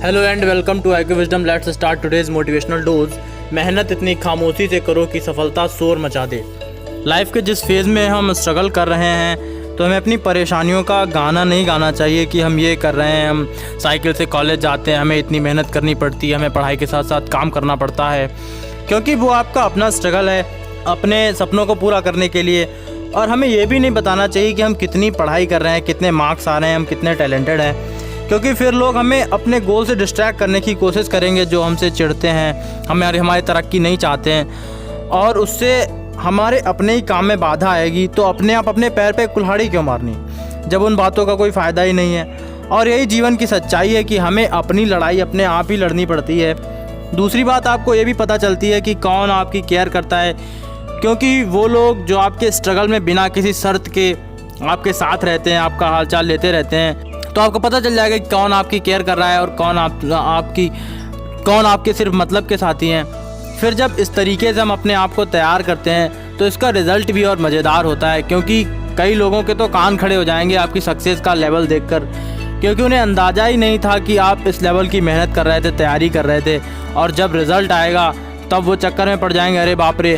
Hello and welcome to IQ wisdom. Let's start today's motivational dose. मेहनत इतनी खामोशी से करो कि सफलता शोर मचा दे। लाइफ के जिस फेज़ में हम स्ट्रगल कर रहे हैं तो हमें अपनी परेशानियों का गाना नहीं गाना चाहिए कि हम ये कर रहे हैं, हम साइकिल से कॉलेज जाते हैं, हमें इतनी मेहनत करनी पड़ती है, हमें पढ़ाई के साथ साथ काम करना पड़ता है, क्योंकि वो आपका अपना स्ट्रगल है अपने सपनों को पूरा करने के लिए। और हमें ये भी नहीं बताना चाहिए कि हम कितनी पढ़ाई कर रहे हैं, कितने मार्क्स आ रहे हैं, हम कितने टैलेंटेड हैं, क्योंकि फिर लोग हमें अपने गोल से डिस्ट्रैक्ट करने की कोशिश करेंगे, जो हमसे चिढ़ते हैं, हमारी तरक्की नहीं चाहते हैं, और उससे हमारे अपने ही काम में बाधा आएगी। तो अपने आप अपने पैर पे कुल्हाड़ी क्यों मारनी, जब उन बातों का कोई फ़ायदा ही नहीं है। और यही जीवन की सच्चाई है कि हमें अपनी लड़ाई अपने आप ही लड़नी पड़ती है। दूसरी बात, आपको ये भी पता चलती है कि कौन आपकी केयर करता है, क्योंकि वो लोग जो आपके स्ट्रगल में बिना किसी शर्त के आपके साथ रहते हैं, आपका हालचाल लेते रहते हैं, तो आपको पता चल जाएगा कि कौन आपकी केयर कर रहा है और कौन आपके सिर्फ मतलब के साथी हैं। फिर जब इस तरीके से हम अपने आप को तैयार करते हैं तो इसका रिज़ल्ट भी और मज़ेदार होता है, क्योंकि कई लोगों के तो कान खड़े हो जाएंगे आपकी सक्सेस का लेवल देखकर, क्योंकि उन्हें अंदाज़ा ही नहीं था कि आप इस लेवल की मेहनत कर रहे थे, तैयारी कर रहे थे, और जब रिज़ल्ट आएगा तब वो चक्कर में पड़ जाएंगे, अरे बाप रे,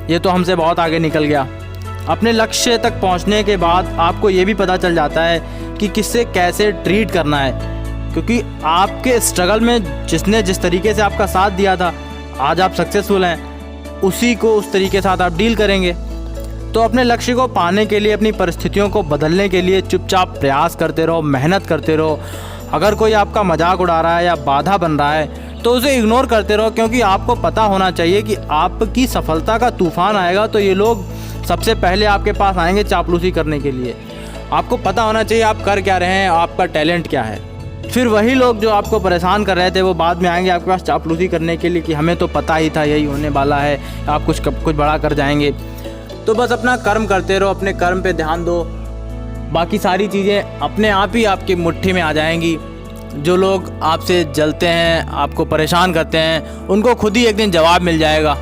ये तो हमसे बहुत आगे निकल गया। अपने लक्ष्य तक पहुंचने के बाद आपको ये भी पता चल जाता है कि किससे कैसे ट्रीट करना है, क्योंकि आपके स्ट्रगल में जिसने जिस तरीके से आपका साथ दिया था, आज आप सक्सेसफुल हैं, उसी को उस तरीके से आप डील करेंगे। तो अपने लक्ष्य को पाने के लिए, अपनी परिस्थितियों को बदलने के लिए चुपचाप प्रयास करते रहो, मेहनत करते रहो। अगर कोई आपका मजाक उड़ा रहा है या बाधा बन रहा है तो उसे इग्नोर करते रहो, क्योंकि आपको पता होना चाहिए कि आपकी सफलता का तूफान आएगा तो ये लोग सबसे पहले आपके पास आएंगे चापलूसी करने के लिए। आपको पता होना चाहिए आप कर क्या रहे हैं, आपका टैलेंट क्या है। फिर वही लोग जो आपको परेशान कर रहे थे वो बाद में आएंगे आपके पास चापलूसी करने के लिए कि हमें तो पता ही था यही होने वाला है, आप कुछ बड़ा कर जाएंगे। तो बस अपना कर्म करते रहो, अपने कर्म पे ध्यान दो, बाकी सारी चीज़ें अपने आप ही आपकी मुट्ठी में आ जाएंगी। जो लोग आपसे जलते हैं, आपको परेशान करते हैं, उनको खुद ही एक दिन जवाब मिल जाएगा।